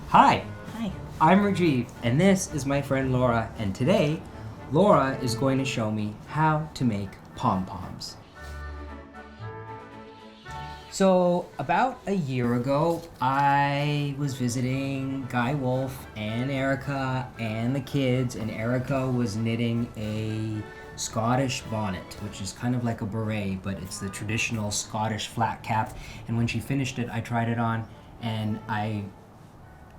Hi, Hi. I'm Rajiv, and this is my friend Laura, and today, Laura is going to show me how to make pom-poms. So, about a year ago, I was visiting Guy Wolf and Erica and the kids, and Erica was knitting a Scottish bonnet, which is kind of like a beret, but it's the traditional Scottish flat cap. And when she finished it, I tried it on, and I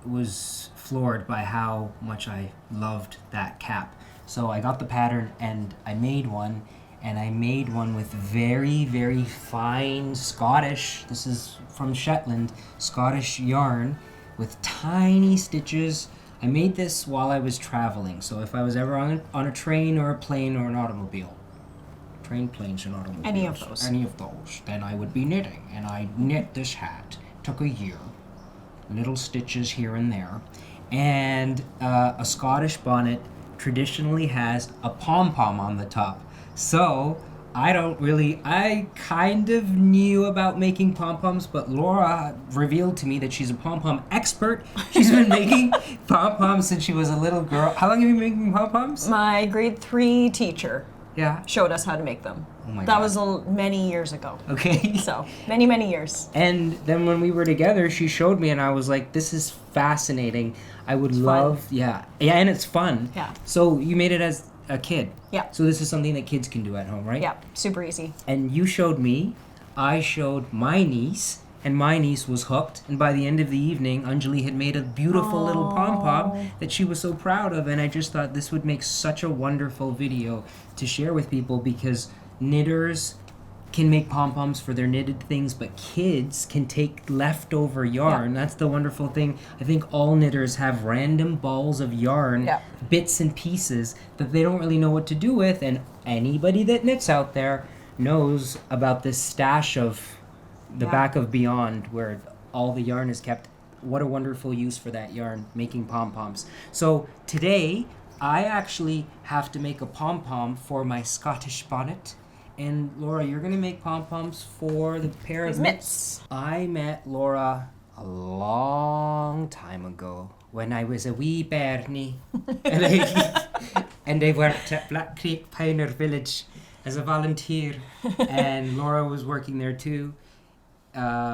was floored by how much I loved that cap. So I got the pattern and I made one, and I made one with very, very fine Scottish, this is from Shetland, Scottish yarn with tiny stitches. I made this while I was traveling, so if I was ever on a train or a plane or an automobile, train, planes, and automobiles, any of those, then I would be knitting, and I knit this hat. Took a year. Little stitches here and there, and a Scottish bonnet traditionally has a pom-pom on the top. So I kind of knew about making pom-poms, but Laura revealed to me that she's a pom-pom expert. She's been making pom-poms since she was a little girl. How long have you been making pom-poms? My grade 3 teacher showed us how to make them. Oh my that God. was many years ago. Okay. So, many years. And then when we were together, she showed me, and I was like, this is fascinating. I would love, fun. Yeah, and it's fun. Yeah. So you made it as a kid. Yeah. So this is something that kids can do at home, right? Yeah, super easy. And you showed me, I showed my niece, and my niece was hooked. And by the end of the evening, Anjali had made a beautiful little pom-pom that she was so proud of. And I just thought this would make such a wonderful video to share with people, because knitters can make pom-poms for their knitted things, but kids can take leftover yarn. That's the wonderful thing. I think all knitters have random balls of yarn, bits and pieces that they don't really know what to do with, and anybody that knits out there knows about this stash of the back of Beyond where all the yarn is kept. What a wonderful use for that yarn, making pom-poms. So today, I actually have to make a pom-pom for my Scottish bonnet. And Laura, you're gonna make pom-poms for the pair of mitts. I met Laura a long time ago when I was a wee bairnie, and I worked at Black Creek Pioneer Village as a volunteer, and Laura was working there too.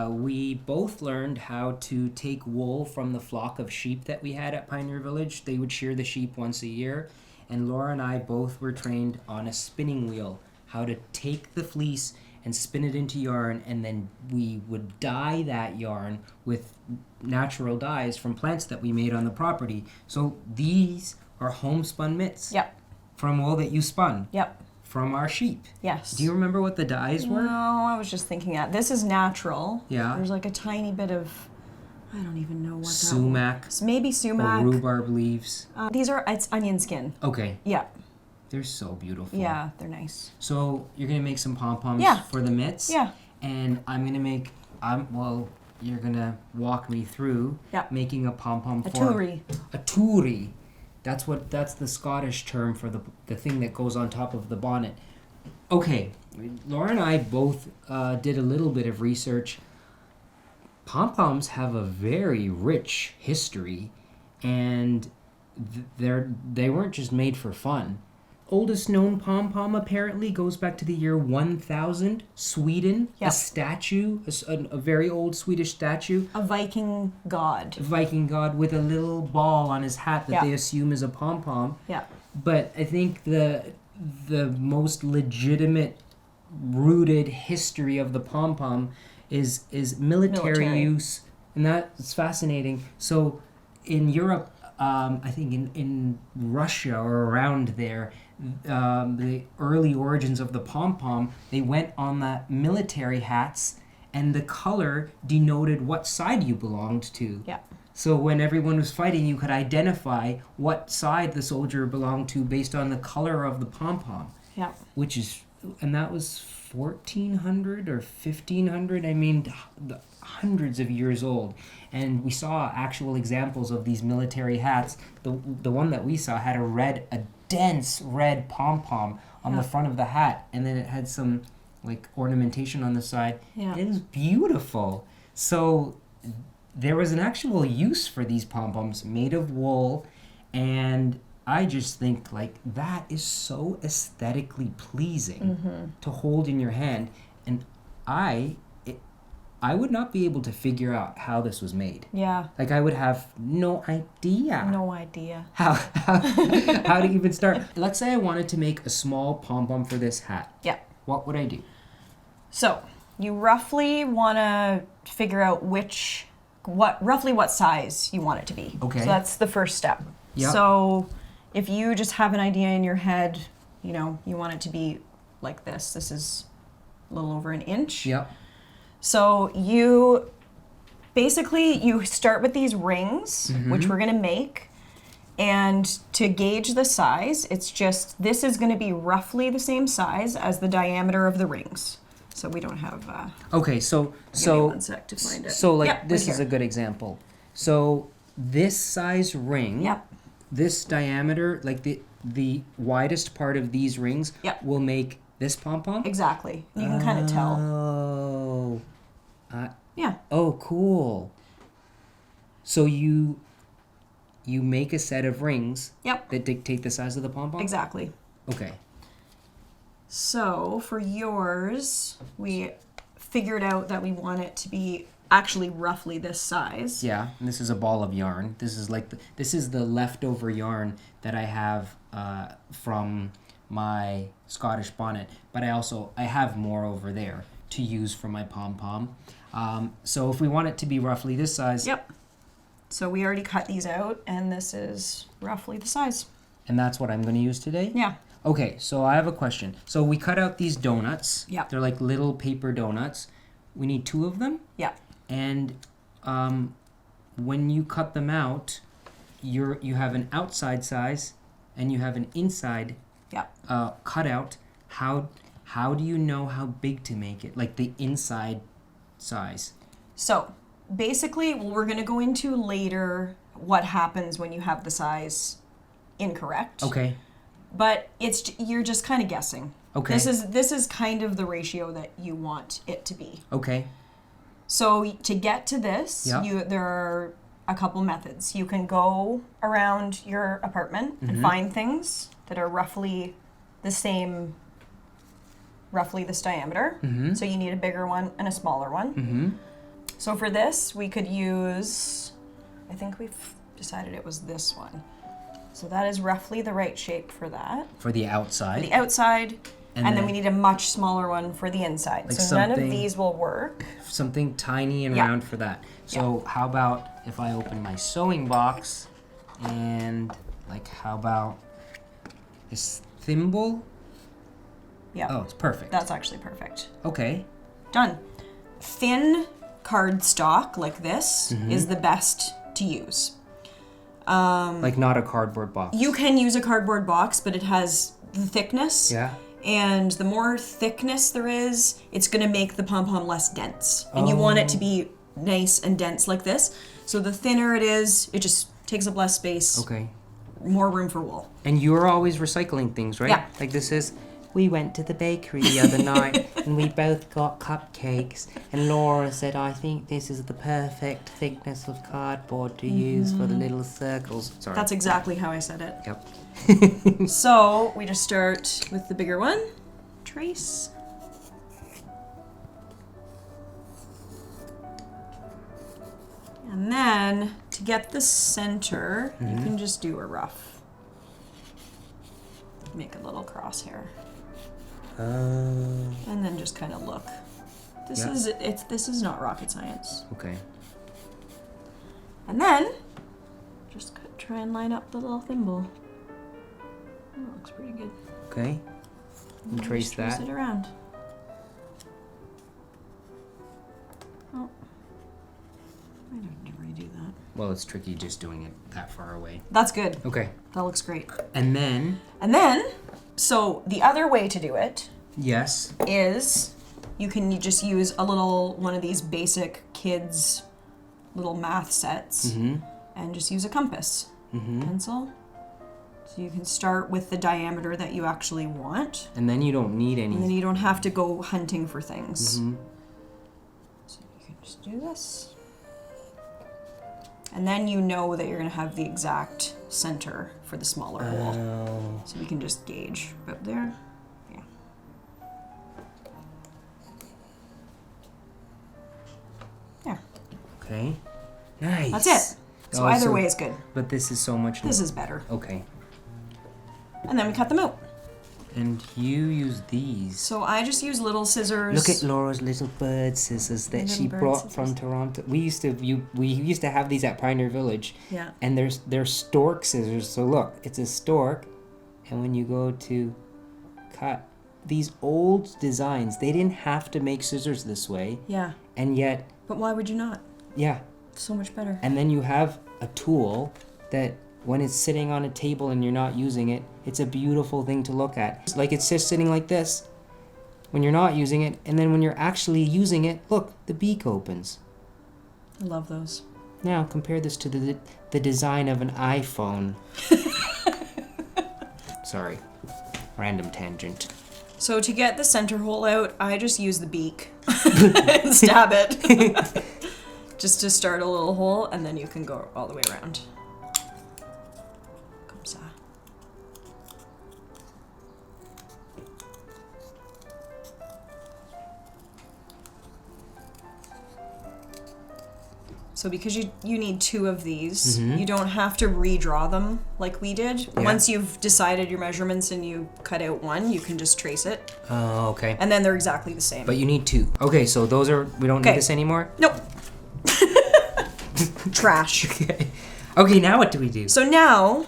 We both learned how to take wool from the flock of sheep that we had at Pioneer Village. They would shear the sheep once a year, and Laura and I both were trained on a spinning wheel, how to take the fleece and spin it into yarn, and then we would dye that yarn with natural dyes from plants that we made on the property. So these are homespun mitts. Yep. From wool that you spun. Yep. From our sheep. Yes. Do you remember what the dyes were? No, I was just thinking that. This is natural. Yeah. There's like a tiny bit of, I don't even know what Sumac. that was. Maybe sumac. Or rhubarb leaves. It's onion skin. Okay. Yeah. They're so beautiful. Yeah, they're nice. So you're gonna make some pom-poms for the mitts. Yeah. And I'm gonna make, you're gonna walk me through making a pom-pom for Toorie. A Toorie. That's the Scottish term for the thing that goes on top of the bonnet. Okay, Laura and I both did a little bit of research. Pom-poms have a very rich history, and they weren't just made for fun. Oldest known pom-pom apparently goes back to the year 1000, Sweden. Yep. A statue, a very old Swedish statue. A Viking god. A Viking god with a little ball on his hat that they assume is a pom-pom. Yeah. But I think the most legitimate rooted history of the pom-pom is military use, and that's fascinating. So in Europe, I think in Russia or around there, the early origins of the pom-pom, they went on the military hats, and the color denoted what side you belonged to. Yeah. So when everyone was fighting, you could identify what side the soldier belonged to based on the color of the pom-pom. Yeah. And that was 1400 or 1500. I mean, hundreds of years old. And we saw actual examples of these military hats. The one that we saw had a dense red pom-pom on the front of the hat, and then it had some like ornamentation on the side. Yeah. It was beautiful. So there was an actual use for these pom-poms made of wool, and I just think like that is so aesthetically pleasing to hold in your hand, and I would not be able to figure out how this was made. Yeah. Like I would have no idea. No idea. How to even start. Let's say I wanted to make a small pom-pom for this hat. Yeah. What would I do? So you roughly want to figure out roughly what size you want it to be. Okay. So that's the first step. Yep. So if you just have an idea in your head, you know, you want it to be like this. This is a little over an inch. Yep. So you start with these rings, which we're going to make. And to gauge the size, it's just, this is going to be roughly the same size as the diameter of the rings. So we don't have... Okay, so give me one sec to find it. So like Yep, this right is here. a good example. So this size ring, Yep. this diameter, like the widest part of these rings Yep. will make this pom-pom? Exactly. You can kind of tell. Oh. Yeah. Oh, cool. So you make a set of rings Yep. that dictate the size of the pom-pom? Exactly. Okay. So for yours, we figured out that we want it to be actually roughly this size. Yeah, and this is a ball of yarn. This is like this is the leftover yarn that I have from my Scottish bonnet, but I have more over there to use for my pom-pom. So if we want it to be roughly this size, Yep. So we already cut these out, and this is roughly the size. and that's what I'm going to use today? Yeah. Okay, so I have a question. So we cut out these donuts. Yep. They're like little paper donuts. We need 2 of them. Yeah. And when you cut them out, you have an outside size and you have an inside Yeah. cutout. How do you know how big to make it? Like the inside size. So basically, we're going to go into later what happens when you have the size incorrect. Okay. But you're just kind of guessing. Okay. This is kind of the ratio that you want it to be. Okay. So to get to this, Yeah. there are a couple methods. You can go around your apartment and find things that are roughly the same, roughly this diameter. So you need a bigger one and a smaller one. So for this, we could use, I think we've decided it was this one. So that is roughly the right shape for that. For the outside. For the outside. And then then we need a much smaller one for the inside. Like so none of something- these will work. Something tiny and Yeah. round for that. So how about if I open my sewing box and like how about this thimble? Yeah. Oh, it's perfect. That's actually perfect. Okay. Done. Thin cardstock like this is the best to use. Like not a cardboard box. You can use a cardboard box, but it has the thickness. Yeah. And the more thickness there is, it's going to make the pom-pom less dense. And you want it to be nice and dense like this. So the thinner it is, it just takes up less space. Okay. More room for wool. And you're always recycling things, right? Yeah. Like this is, we went to the bakery the other night and we both got cupcakes and Laura said, I think this is the perfect thickness of cardboard to use for the little circles. Sorry. That's exactly how I said it. Yep. So we just start with the bigger one. Trace. And then to get the center, you can just do a rough. Make a little crosshair. And then just kind of look. This Yeah. this is not rocket science. Okay. And then just try and line up the little thimble. That looks pretty good. Okay. And trace Just trace that. it around. Oh, I don't need to redo that. Well, it's tricky just doing it that far away. That's good. Okay. That looks great. And then, So the other way to do it yes. is you can just use a little one of these basic kids little math sets and just use a compass pencil. So you can start with the diameter that you actually want. And then you don't need any. And then you don't have to go hunting for things. So you can just do this. And then you know that you're going to have the exact center for the smaller hole. Oh. So we can just gauge about there. Yeah. There. Okay. Nice. That's it. So Oh, either way is good. But this is so much. This is better. Okay. And then we cut them out. And you use these. So I just use little scissors. Look at Laura's little bird scissors that she brought from Toronto. We used to have these at Pioneer Village. Yeah. And they're stork scissors. So look, it's a stork, and when you go to cut these old designs, they didn't have to make scissors this way. Yeah. And yet. But why would you not? Yeah. So much better. And then you have a tool that when it's sitting on a table and you're not using it, it's a beautiful thing to look at. It's like it's just sitting like this when you're not using it, and then when you're actually using it, look, the beak opens. I love those. Now compare this to the design of an iPhone. Sorry, random tangent. So to get the center hole out, I just use the beak and stab it. Just to start a little hole, and then you can go all the way around. Comme ça. So because you need two of these, you don't have to redraw them like we did. Yeah. Once you've decided your measurements and you cut out one, you can just trace it. Oh, okay. And then they're exactly the same. But you need two. Okay, so those are, we don't need this anymore? Nope. Trash. Okay, now what do we do? So now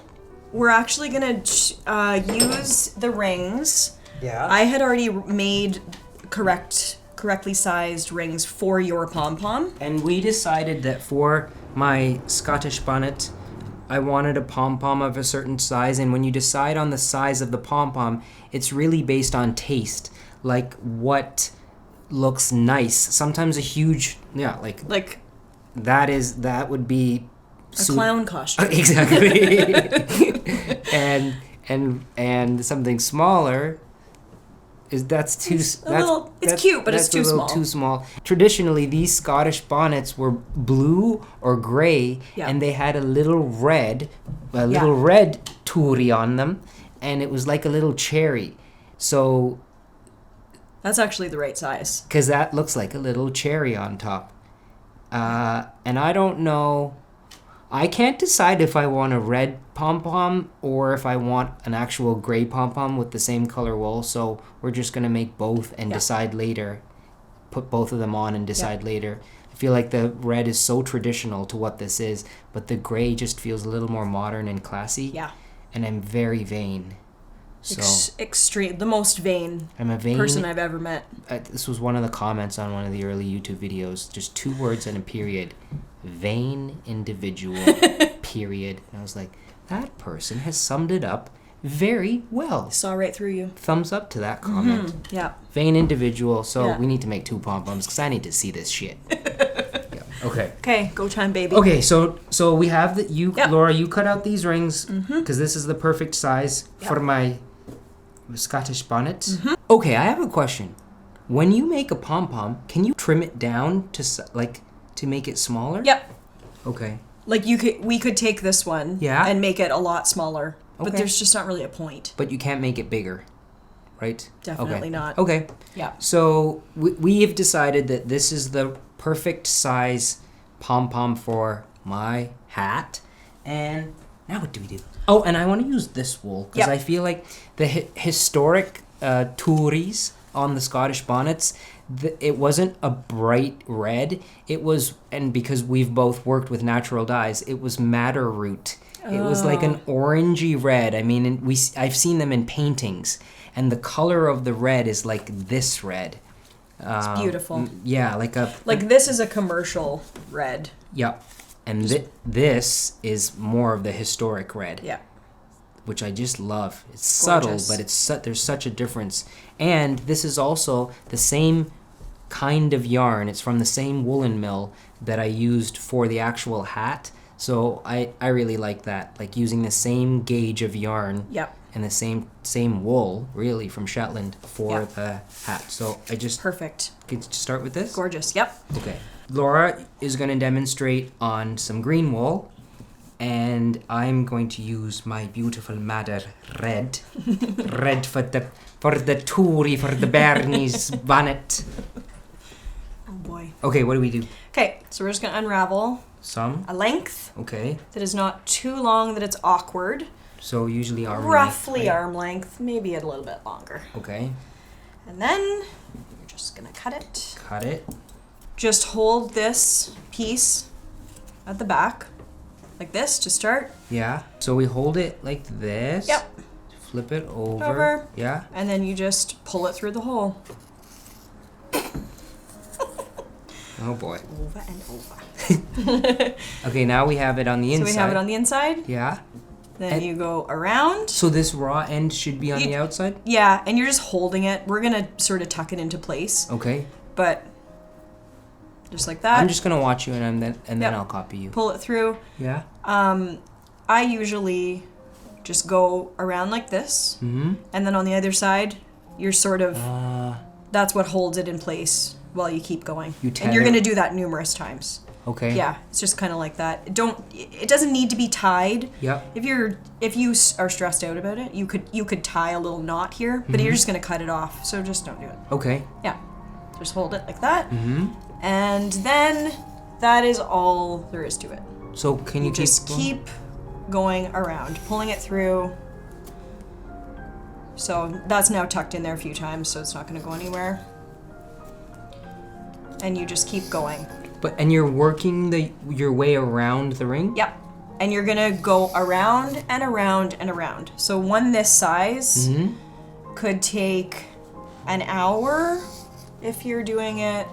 we're actually gonna use the rings. Yeah. I had already made correctly sized rings for your pom-pom. And we decided that for my Scottish bonnet, I wanted a pom-pom of a certain size. And when you decide on the size of the pom-pom, it's really based on taste, like what looks nice. Sometimes a huge, like that would be a clown costume. Exactly. and something smaller that's cute, but it's too small. Too small. Traditionally, these Scottish bonnets were blue or gray, and they had a little red Toorie on them, and it was like a little cherry. So that's actually the right size. Because that looks like a little cherry on top. And I don't know. I can't decide if I want a red pom-pom or if I want an actual gray pom-pom with the same color wool. So we're just going to make both and decide later. Put both of them on and decide later. I feel like the red is so traditional to what this is, but the gray just feels a little more modern and classy. Yeah. And I'm very vain. So extreme, the most vain person I've ever met. This was one of the comments on one of the early YouTube videos. Just 2 words and a period. Vain individual. Period. And I was like, that person has summed it up very well. Saw right through you. Thumbs up to that comment. Mm-hmm. Yeah. Vain individual. So we need to make 2 pom-poms because I need to see this shit. Okay. Okay, go time, baby. Okay, so we have Laura, you cut out these rings because this is the perfect size for my Scottish bonnet. Mm-hmm. Okay, I have a question. When you make a pom-pom, can you trim it down to make it smaller? Yep. Okay. Like we could take this one and make it a lot smaller, but there's just not really a point. But you can't make it bigger, right? Definitely not. Okay. Yeah. So we have decided that this is the perfect size pom-pom for my hat. And now what do we do? Oh, and I want to use this wool because I feel like the historic Toories on the Scottish bonnets, it wasn't a bright red. It was, and because we've both worked with natural dyes, it was madder root. It was like an orangey red. I mean, I've seen them in paintings, and the color of the red is like this red. It's beautiful. Yeah, like this is a commercial red. Yep. And this is more of the historic red. Yeah. Which I just love. It's gorgeous. Subtle, but there's such a difference. And this is also the same kind of yarn. It's from the same woolen mill that I used for the actual hat. So I really like that. Like using the same gauge of yarn. Yep. And the same wool, really, from Shetland for the hat. So I just... Perfect. Could you start with this? Gorgeous. Yep. Okay. Laura is going to demonstrate on some green wool, and I'm going to use my beautiful madder red. Red for the Toorie, for the Bernie's bonnet. Oh boy. Okay, what do we do? Okay, so we're just going to unravel a length Okay. that is not too long that it's awkward. So usually arm length. Roughly right? arm length, maybe a little bit longer. Okay. And then you're just going to cut it. Cut it. Just hold this piece at the back, like this to start. Yeah. So we hold it like this. Yep. Flip it over. Yeah. And then you just pull it through the hole. Oh boy. Over and over. Okay, now we have it on the inside. So we have it on the inside. Yeah. Then And- you go around. So this raw end should be on the outside? Yeah, and you're just holding it. We're going to sort of tuck it into place. Okay. But just like that. I'm just going to watch you and then I'll copy you. Pull it through. Yeah. I usually just go around like this. Mm-hmm. And then on the other side, you're sort of, that's what holds it in place while you keep going. And you're going to do that numerous times. Okay. Yeah, it's just kind of like that. It doesn't need to be tied. Yep. If you are stressed out about it, you could tie a little knot here, but you're just going to cut it off. So just don't do it. Okay. Yeah. Just hold it like that. Mm-hmm. And then that is all there is to it. So can you Just keep going around, pulling it through. So that's now tucked in there a few times, so it's not going to go anywhere. And you just keep going. And you're working your way around the ring? Yep. And you're going to go around and around and around. So one this size could take an hour if you're doing it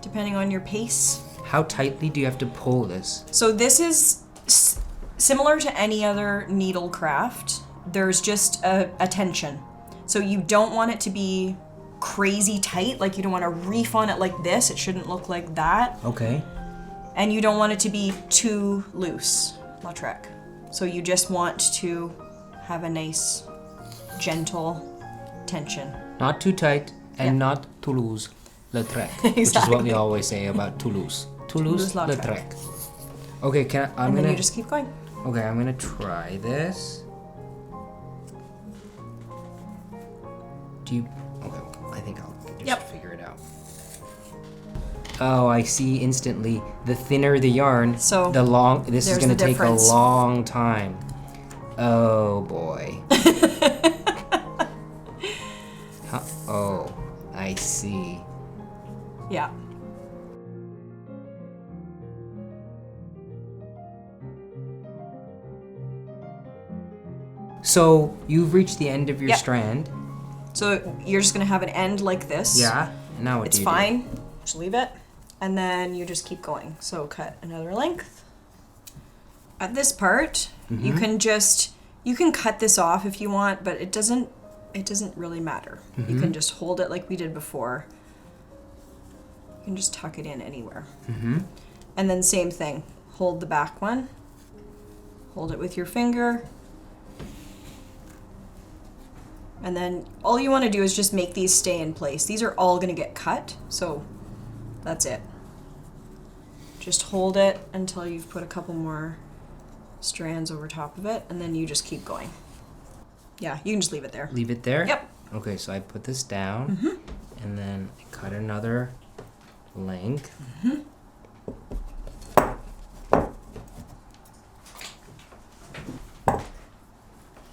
depending on your pace. How tightly do you have to pull this? So this is similar to any other needle craft. There's just a tension. So you don't want it to be crazy tight, like you don't want to reef on it like this. It shouldn't look like that. Okay. And you don't want it to be too loose, Lautrec. So you just want to have a nice, gentle tension. Not too tight and not too loose. Lautrec. Exactly. Which is what we always say about Toulouse. Toulouse Lautrec. Okay, And then you just keep going. Okay, I'm gonna try this. Okay, I think I'll just figure it out. Oh, I see instantly. The thinner the yarn, this is gonna take a long time. Oh boy. Oh, I see. Yeah. So you've reached the end of your strand. So you're just gonna have an end like this. Yeah. Now what do you do? It's fine. Just leave it, and then you just keep going. So cut another length. At this part, you can cut this off if you want, but it doesn't really matter. You can just hold it like we did before. You can just tuck it in anywhere. And then same thing. Hold the back one. Hold it with your finger. And then all you want to do is just make these stay in place. These are all going to get cut, so that's it. Just hold it until you've put a couple more strands over top of it, and then you just keep going. Yeah, you can just leave it there. Leave it there? Yep. Okay, so I put this down, and then I cut another length.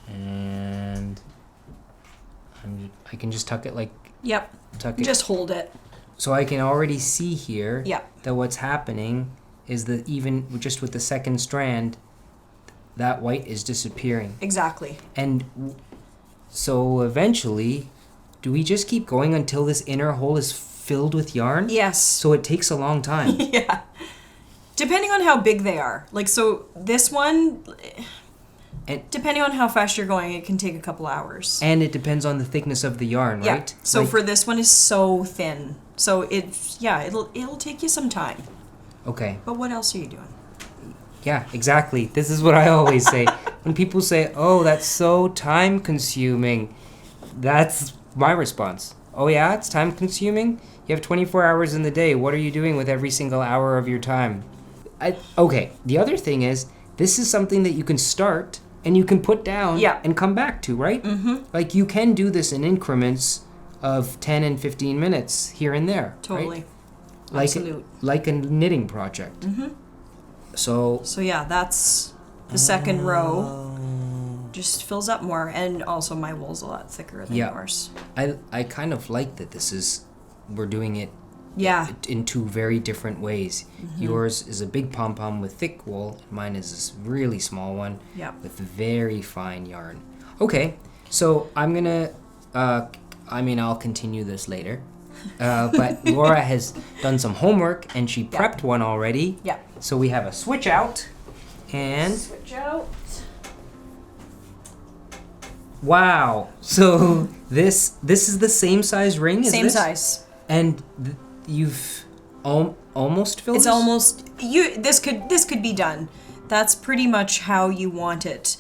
And I can just tuck it like... Yep. Tuck it. Just hold it. So I can already see here Yep. that what's happening is that even just with the second strand, that white is disappearing. Exactly. And so eventually, do we just keep going until this inner hole is filled with yarn? Yes. So it takes a long time. Yeah. Depending on how big they are. Like, so this one, and depending on how fast you're going, it can take a couple hours. And it depends on the thickness of the yarn, right? So like, for this one is so thin. So it'll take you some time. Okay. But what else are you doing? Yeah, exactly. This is what I always say. When people say, "Oh, that's so time consuming," that's my response. Oh yeah, it's time consuming? You have 24 hours in the day. What are you doing with every single hour of your time? Okay, the other thing is, this is something that you can start and you can put down and come back to, right? Mm-hmm. Like you can do this in increments of 10 and 15 minutes here and there. Totally. Right? Absolute. Like a knitting project. Mm-hmm. So yeah, that's the second row. Just fills up more, and also my wool's a lot thicker than yours. I kind of like that we're doing it in two very different ways. Mm-hmm. Yours is a big pom-pom with thick wool, and mine is this really small one with very fine yarn. Okay, so I'm gonna, I'll continue this later. But Laura has done some homework, and she prepped one already. Yeah. So we have a switch out, and... Switch out. Wow. So this is the same size ring, Same size. And you've almost filled It's almost... This could be done. That's pretty much how you want it.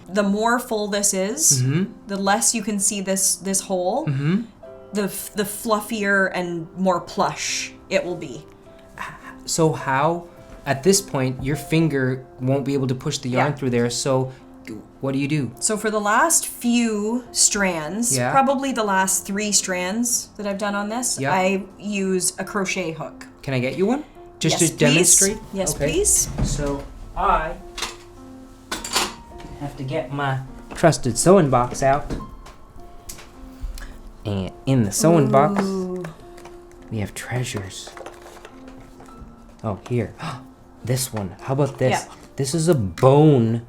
The more full this is, the less you can see this hole, the fluffier and more plush it will be. So how, at this point, your finger won't be able to push the yarn through there, so what do you do? So for the last few strands, probably the last 3 strands that I've done on this, I use a crochet hook. Can I get you one? Just to demonstrate? Yes, please. So I have to get my trusted sewing box out. And in the sewing box, we have treasures. Oh, here. This one. How about this? Yeah. This is a bone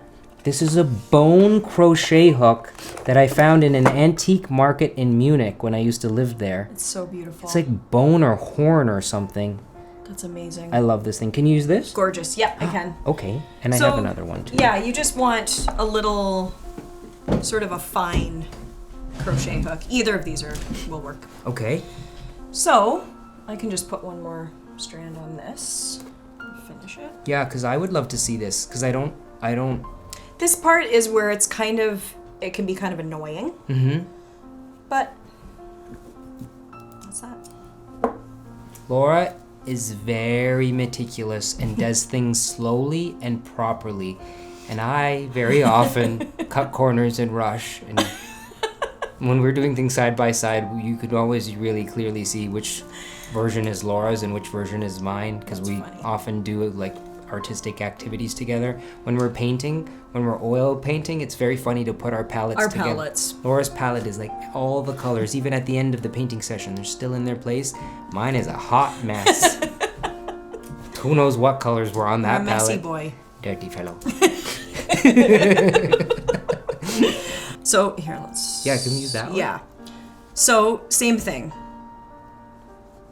crochet hook that I found in an antique market in Munich when I used to live there. It's so beautiful. It's like bone or horn or something. That's amazing. I love this thing. Can you use this? Gorgeous. Yeah, I can. Okay. And I have another one too. Yeah, you just want a little, sort of a fine crochet hook. Either of these will work. Okay. So, I can just put one more strand on this and finish it. Yeah, because I would love to see this, because I don't... This part is where it can be kind of annoying. Mm-hmm. But that's that. Laura is very meticulous and does things slowly and properly. And I very often cut corners and rush. And when we're doing things side by side, you could always really clearly see which version is Laura's and which version is mine, because we often do like artistic activities together. When we're painting, when we're oil painting, it's very funny to put our palettes together. Our palettes. Laura's palette is like all the colors, even at the end of the painting session, they're still in their place. Mine is a hot mess. Who knows what colors were on that palette? Messy boy. Dirty fellow. So here, let's... Yeah, can we use that one? Yeah. So, same thing.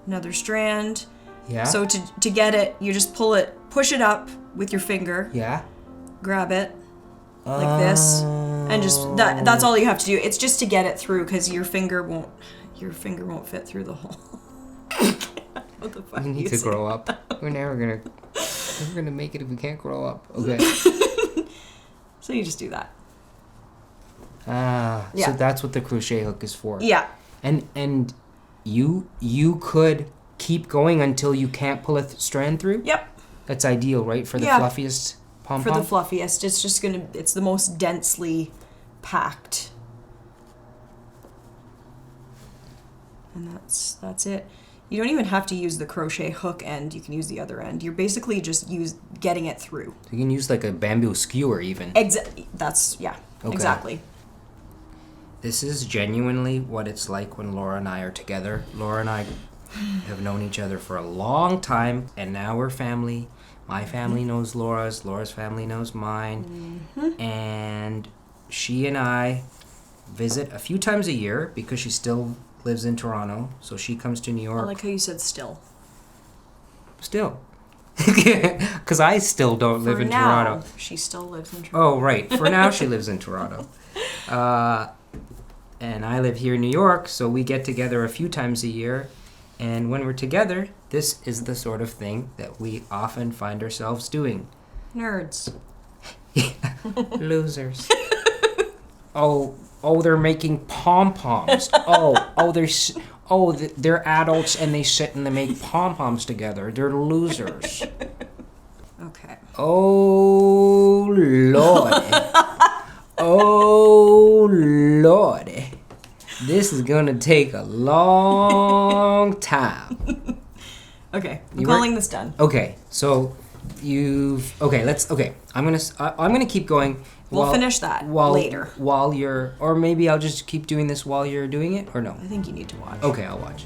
Another strand. Yeah. So to get it, you just push it up with your finger. Yeah. Grab it like this, and just that's all you have to do. It's just to get it through, because your finger won't fit through the hole. What the fuck? We need to grow up. We're never gonna make it if we can't grow up. Okay. So you just do that. So that's what the crochet hook is for. Yeah. And you could keep going until you can't pull a strand through? Yep. That's ideal, right? For the fluffiest pom-pom? For the fluffiest. It's the most densely packed. And that's it. You don't even have to use the crochet hook end. You can use the other end. You're basically just getting it through. You can use like a bamboo skewer even. Exactly. This is genuinely what it's like when Laura and I are together. Laura and I have known each other for a long time, and now we're family. My family knows Laura's family knows mine. Mm-hmm. And she and I visit a few times a year because she still lives in Toronto, so she comes to New York. I like how you said still. Still. Because I still don't live in Toronto. She still lives in Toronto. Oh, right. For now, she lives in Toronto. And I live here in New York, so we get together a few times a year. And when we're together, this is the sort of thing that we often find ourselves doing. Nerds. Losers. Oh, Oh, they're making pom-poms. They're adults and they sit and they make pom-poms together. They're losers. Okay. Oh, Lord. Oh, Lord. This is going to take a long time. Okay, I'm calling this done. Okay, so I'm gonna keep going. We'll finish that later. While you're, or maybe I'll just keep doing this while you're doing it, or no? I think you need to watch. Okay, I'll watch.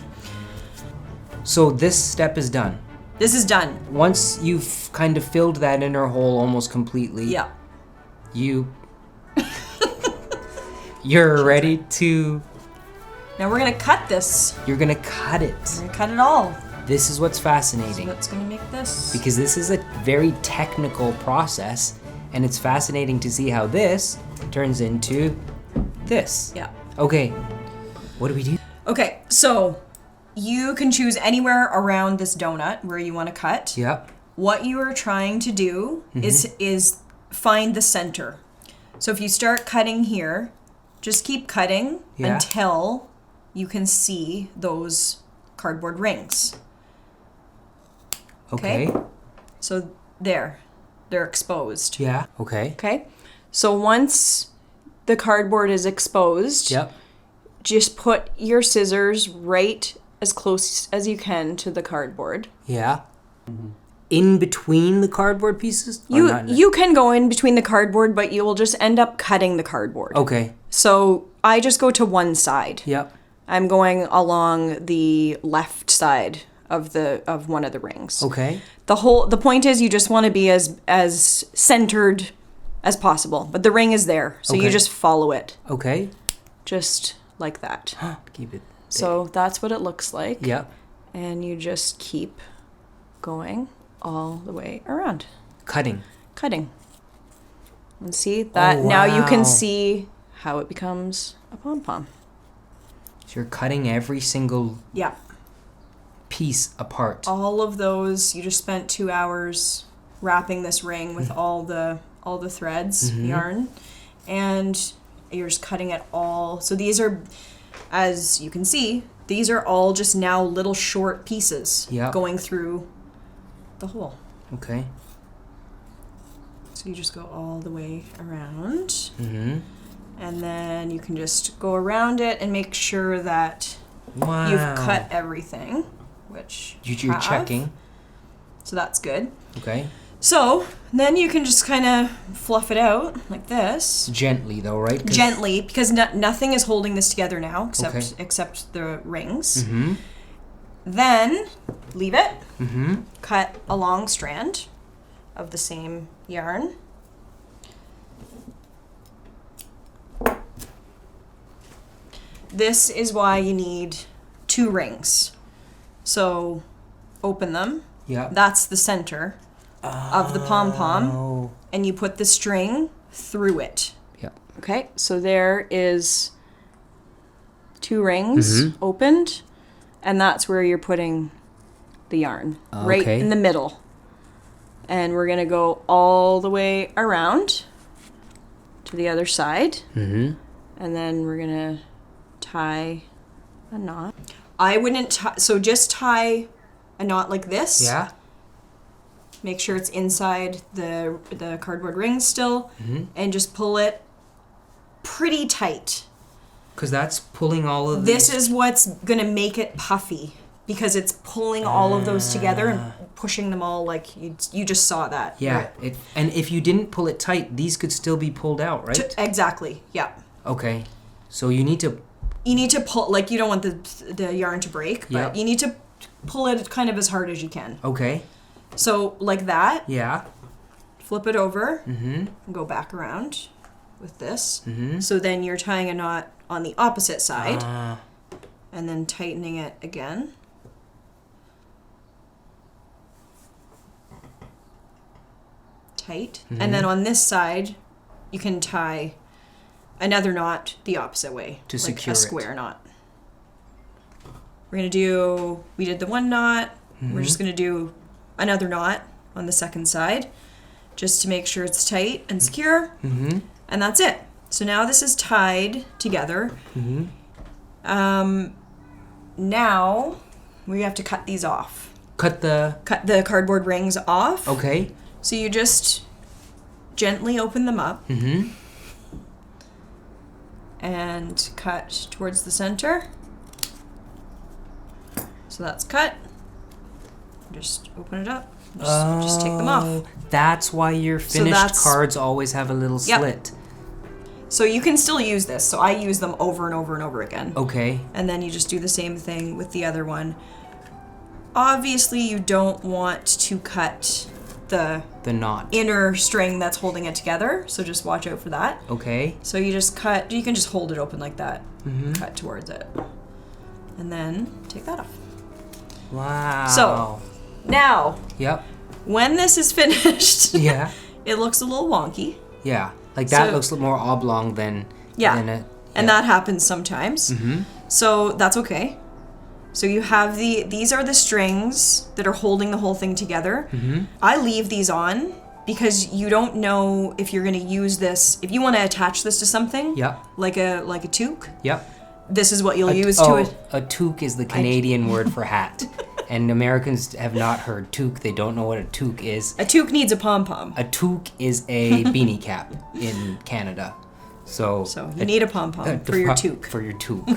So this step is done. This is done. Once you've kind of filled that inner hole almost completely. Yeah. You're ready to. Now we're gonna cut this. You're gonna cut it. We're gonna cut it all. This is what's fascinating. So what's gonna make this? Because this is a very technical process, and it's fascinating to see how this turns into this. Yeah. Okay, what do we do? Okay, so you can choose anywhere around this donut where you want to cut. Yep. What you are trying to do is find the center. So if you start cutting here, just keep cutting until you can see those cardboard rings. Okay. So they're exposed. Yeah. Okay. Okay. So once the cardboard is exposed, just put your scissors right as close as you can to the cardboard. Yeah. In between the cardboard pieces? You can go in between the cardboard, but you will just end up cutting the cardboard. Okay. So I just go to one side. Yep. I'm going along the left side of one of the rings. Okay. The point is you just want to be as centered as possible, but the ring is there, so you just follow it. Okay. Just like that. Keep it. So that's what it looks like. Yep. And you just keep going all the way around. Cutting. And see that now you can see how it becomes a pom-pom. So you're cutting every single piece apart. All of those, you just spent 2 hours wrapping this ring with all the threads, yarn, and you're just cutting it all. So these are, as you can see, these are all just now little short pieces going through the hole. Okay. So you just go all the way around. And then you can just go around it and make sure that you've cut everything, which you're checking. So that's good. Okay. So then you can just kind of fluff it out like this. Gently though, right? Gently, because nothing is holding this together now except the rings. Then leave it. Cut a long strand of the same yarn. This is why you need 2 rings. So open them. Yeah. That's the center of the pom-pom. And you put the string through it. Yeah. Okay, so there is 2 rings opened, and that's where you're putting the yarn. Right in the middle. And we're going to go all the way around to the other side. And then we're going to tie a knot. I wouldn't tie, so just tie a knot like this. Yeah. Make sure it's inside the cardboard ring still, and just pull it pretty tight. Because that's pulling all of this is what's going to make it puffy, because it's pulling all of those together and pushing them all like you just saw that. Yeah. Right? And if you didn't pull it tight, these could still be pulled out, right? Exactly. Yeah. Okay. So you need to pull, like, you don't want the yarn to break, but you need to pull it kind of as hard as you can. Okay. So like that. Yeah. Flip it over. And go back around with this. So then you're tying a knot on the opposite side. And then tightening it again. Tight. And then on this side, you can tie another knot the opposite way. To like secure a square knot. We're going to do, we did the one knot. We're just going to do another knot on the second side, just to make sure it's tight and secure. And that's it. So now this is tied together. Now we have to cut these off. Cut the cardboard rings off. Okay. So you just gently open them up. And cut towards the center. So that's cut. Just open it up. Just take them off. That's why your finished cards always have a little slit. So you can still use this. So I use them over and over and over again. Okay. And then you just do the same thing with the other one. Obviously, you don't want to cut the knot inner string that's holding it together. So just watch out for that. Okay. So you just cut. You can just hold it open like that. Cut towards it, and then take that off. Wow. So now. Yep. When this is finished. Yeah. It looks a little wonky. Yeah. Like that looks more oblong than. And that happens sometimes. So that's okay. So you have these are the strings that are holding the whole thing together. I leave these on because you don't know if you're going to use this. If you want to attach this to something, like a toque, this is what you'll use to it. A toque is the Canadian word for hat. And Americans have not heard toque. They don't know what a toque is. A toque needs a pom-pom. A toque is a beanie cap in Canada. So you need a pom-pom for your toque. For your toque.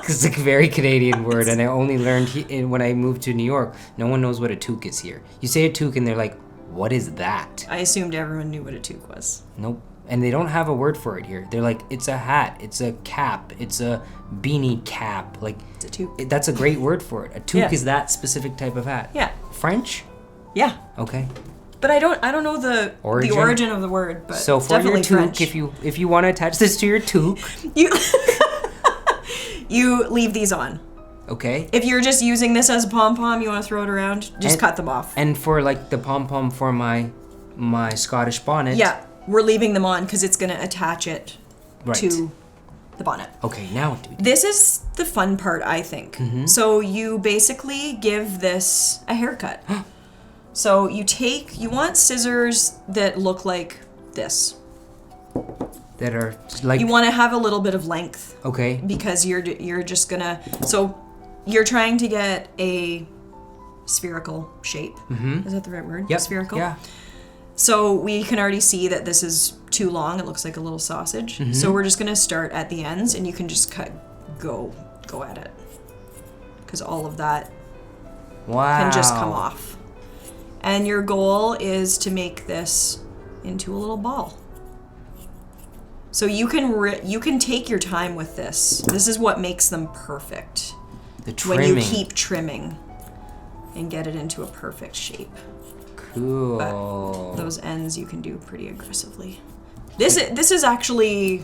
It's a very Canadian word, and I only learned when I moved to New York. No one knows what a toque is here. You say a toque, and they're like, "What is that?" I assumed everyone knew what a toque was. Nope, and they don't have a word for it here. They're like, "It's a hat. It's a cap. It's a beanie cap." Like, it's a toque. That's a great word for it. A toque is that specific type of hat. Yeah. French? Yeah. Okay. But I don't know the origin of the word. But so it's for your toque, French. if you want to attach this to your toque, you leave these on. Okay. If you're just using this as a pom-pom, you want to throw it around, just cut them off. And for like the pom-pom for my Scottish bonnet. Yeah, we're leaving them on because it's going to attach it to the bonnet. Okay, now what do we do? This is the fun part, I think. So you basically give this a haircut. So you want scissors that look like this. That are like... You want to have a little bit of length. Okay. Because you're just gonna... So you're trying to get a spherical shape. Is that the right word? Yep. Spherical? Yeah. So we can already see that this is too long. It looks like a little sausage. So we're just gonna start at the ends, and you can just go at it. Because all of that can just come off. And your goal is to make this into a little ball. So you can take your time with this. This is what makes them perfect. The trimming. When you keep trimming and get it into a perfect shape. Cool. But those ends you can do pretty aggressively. This is actually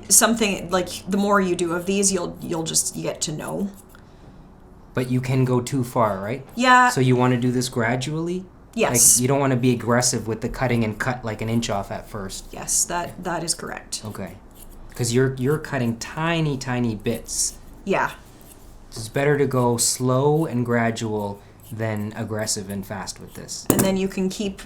something like the more you do of these, you'll just get to know. But you can go too far, right? Yeah. So you want to do this gradually? Yes. Like you don't want to be aggressive with the cutting and cut like an inch off at first. Yes, that is correct. Okay. Because you're cutting tiny bits. Yeah. It's better to go slow and gradual than aggressive and fast with this. And then you can keep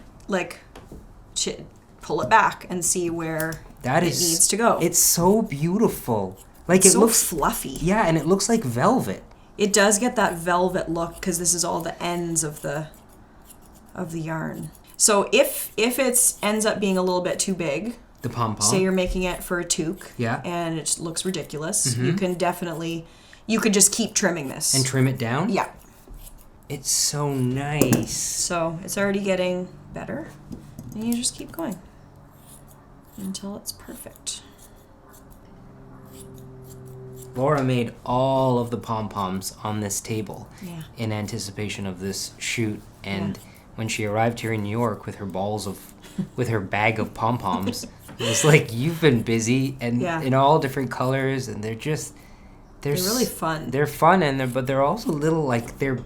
pull it back and see where it needs to go. It's so beautiful. Like it so looks fluffy. Yeah, and it looks like velvet. It does get that velvet look because this is all the ends of the yarn. So if it ends up being a little bit too big, the pom-pom. Say you're making it for a toque, and it looks ridiculous. You could just keep trimming this and trim it down. Yeah, it's so nice. So it's already getting better, and you just keep going until it's perfect. Laura made all of the pom-poms on this table in anticipation of this shoot, and when she arrived here in New York with her bag of pom-poms, it was like, you've been busy and in all different colors, and they're really fun. They're fun, but they're also little, like they're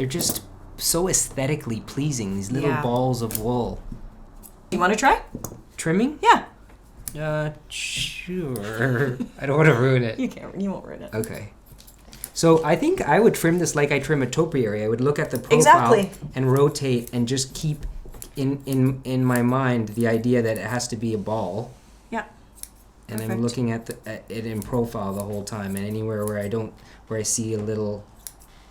just so aesthetically pleasing. These little balls of wool. You want to try trimming? Yeah. Sure. I don't want to ruin it. You won't ruin it. Okay. So I think I would trim this like I trim a topiary. I would look at the profile and rotate and just keep in my mind the idea that it has to be a ball. Yeah. And I'm Perfect. looking at it in profile the whole time, and anywhere where I see a little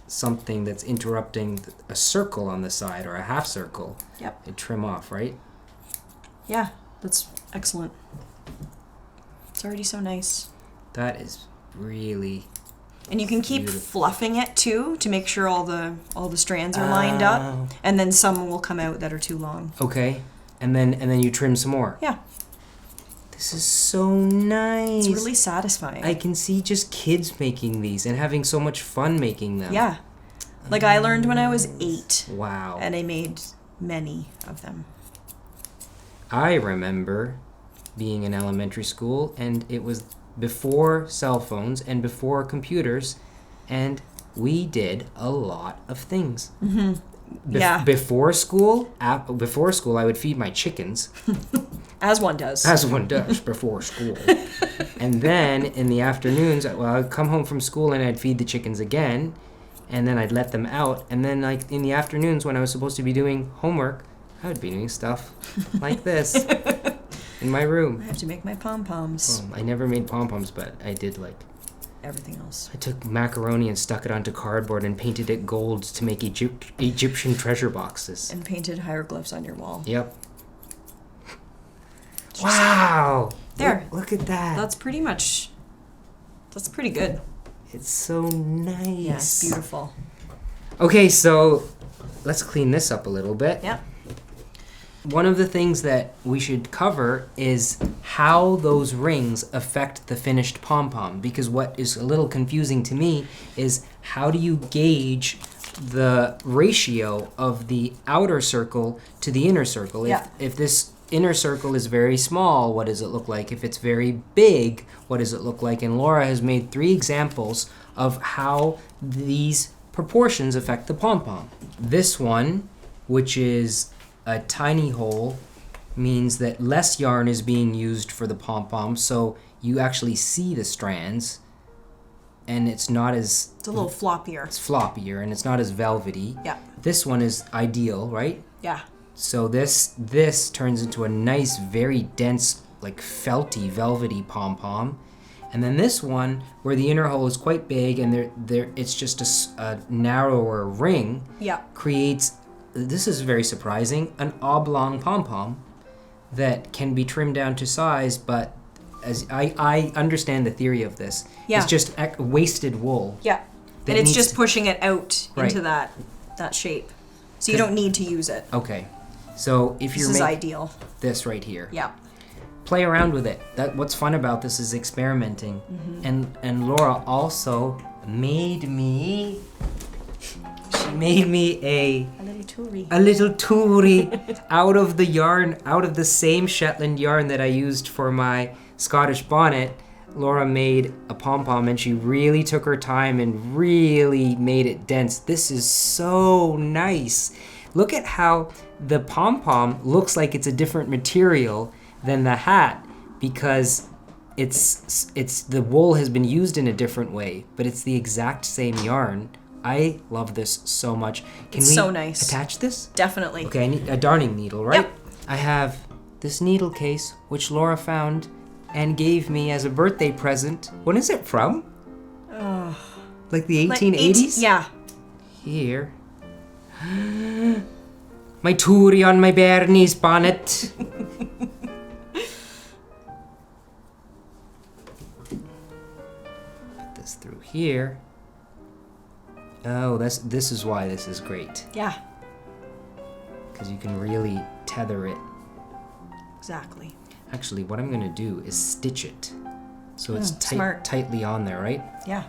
something that's interrupting a circle on the side or a half circle, Yep. I trim off, right? Yeah, that's excellent. It's already so nice. That is really. And you can keep Beautiful. fluffing it too to make sure all the strands are lined up, and then some will come out that are too long. Okay, and then you trim some more. Yeah. This is so nice. It's really satisfying. I can see just kids making these and having so much fun making them. Yeah. Like I learned when I was 8. Wow. And I made many of them. I remember being in elementary school, and it was before cell phones and before computers, and we did a lot of things. Mm-hmm. Yeah. Before school, I would feed my chickens. As one does. As one does before school. And then in the afternoons, I'd come home from school and I'd feed the chickens again, and then I'd let them out. And then, like, in the afternoons when I was supposed to be doing homework, I would be doing stuff like this in my room. I have to make my pom-poms. I never made pom-poms, but I did, like, everything else. I took macaroni and stuck it onto cardboard and painted it gold to make Egyptian treasure boxes. And painted hieroglyphs on your wall. Yep. Wow! There. Look at that. That's pretty good. It's so nice. Yeah, it's beautiful. Okay, so let's clean this up a little bit. Yep. One of the things that we should cover is how those rings affect the finished pom-pom, because what is a little confusing to me is how do you gauge the ratio of the outer circle to the inner circle? Yeah. If this inner circle is very small, what does it look like? If it's very big, what does it look like? And Laura has made 3 examples of how these proportions affect the pom-pom. This one, which is a tiny hole, means that less yarn is being used for the pom-pom, so you actually see the strands, and it's not as... It's a little floppier. It's floppier, and it's not as velvety. Yeah. This one is ideal, right? Yeah. So this turns into a nice, very dense, like felty, velvety pom-pom. And then this one, where the inner hole is quite big and it's just a narrower ring, Yeah. creates, this is very surprising, an oblong pom-pom that can be trimmed down to size, but as I understand the theory of this. Yeah. It's just wasted wool. Yeah. that And it's needs just to- pushing it out Right. into that shape. So you don't need to use it. Okay. So if This you're is making ideal. this right here, Yeah. play around with it. What's fun about this is experimenting. And Laura also made me. She made me A little Toorie. a little Toorie out of the yarn, out of the same Shetland yarn that I used for my Scottish bonnet. Laura made a pom-pom, and she really took her time and really made it dense. This is so nice. Look at how the pom-pom looks like it's a different material than the hat, because it's the wool has been used in a different way, but it's the exact same yarn. I love this so much. Can It's we so nice. attach this? Definitely. Okay, I need a darning needle, right? Yep. I have this needle case, which Laura found and gave me as a birthday present. When is it from? Oh. Like the Like 1880s? Yeah. Here. My Toorie on my Bernie's bonnet. Put this through here. Oh, this is why this is great. Yeah. Because you can really tether it. Exactly. Actually, what I'm going to do is stitch it. So it's smart. tightly on there, right? Yeah.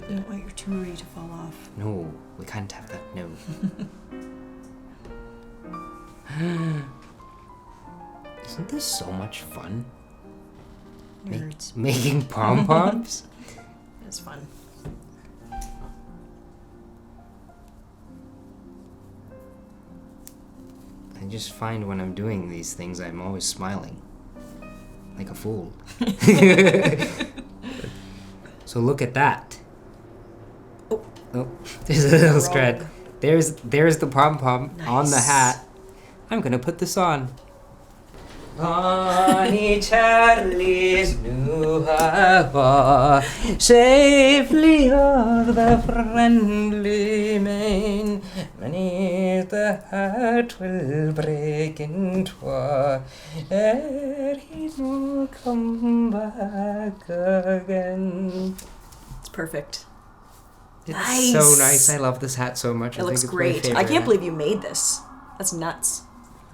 You don't want your Toorie to fall off. No, we can't have that, no. Isn't this so much fun? Nerds. Making pom-poms? It's fun. I just find when I'm doing these things, I'm always smiling. Like a fool. So look at that. Oh, there's a little strand. There's the pom-pom on the Nice. hat. I'm gonna put this on. Bonnie Charlie's new harbor, safely o'er the friendly main. Beneath the heart will break in twain, ere he will come back again. It's perfect. It's Nice. so nice. I love this hat so much. It I looks think it's my great. favorite I can't hat. believe you made this. That's nuts.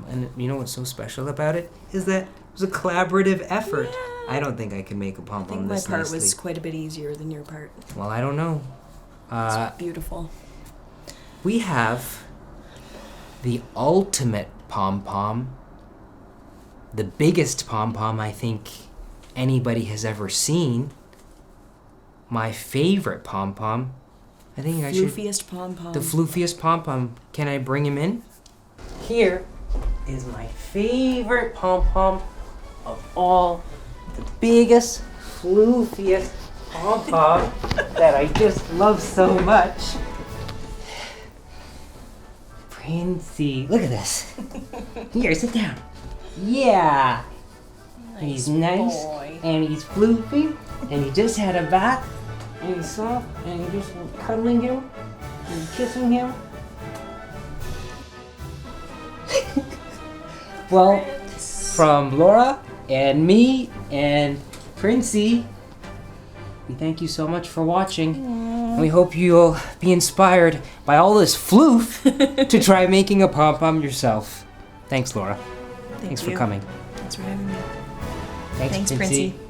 And you know what's so special about it is that it was a collaborative effort. Yeah. I don't think I can make a I pom-pom think my this part nicely. was quite a bit easier than your part. Well, I don't know. It's beautiful. We have the ultimate pom-pom, the biggest pom-pom I think anybody has ever seen. My favorite pom-pom. I think I should. Floofiest Pom-Pom. The floofiest pom-pom. Can I bring him in? Here is my favorite pom-pom of all. The biggest, floofiest pom-pom that I just love so much. Princey. Look at this. Here, sit down. Yeah. He's nice. Boy. And he's floofy. And he just had a bath. And he's soft. And you're just cuddling him. And kissing him. Well, from Laura and me and Princey, we thank you so much for watching. And we hope you'll be inspired by all this floof to try making a pom-pom yourself. Thanks, Laura. Thanks for you. coming. Thanks for having me. Thanks, Thanks, Princey. Princey.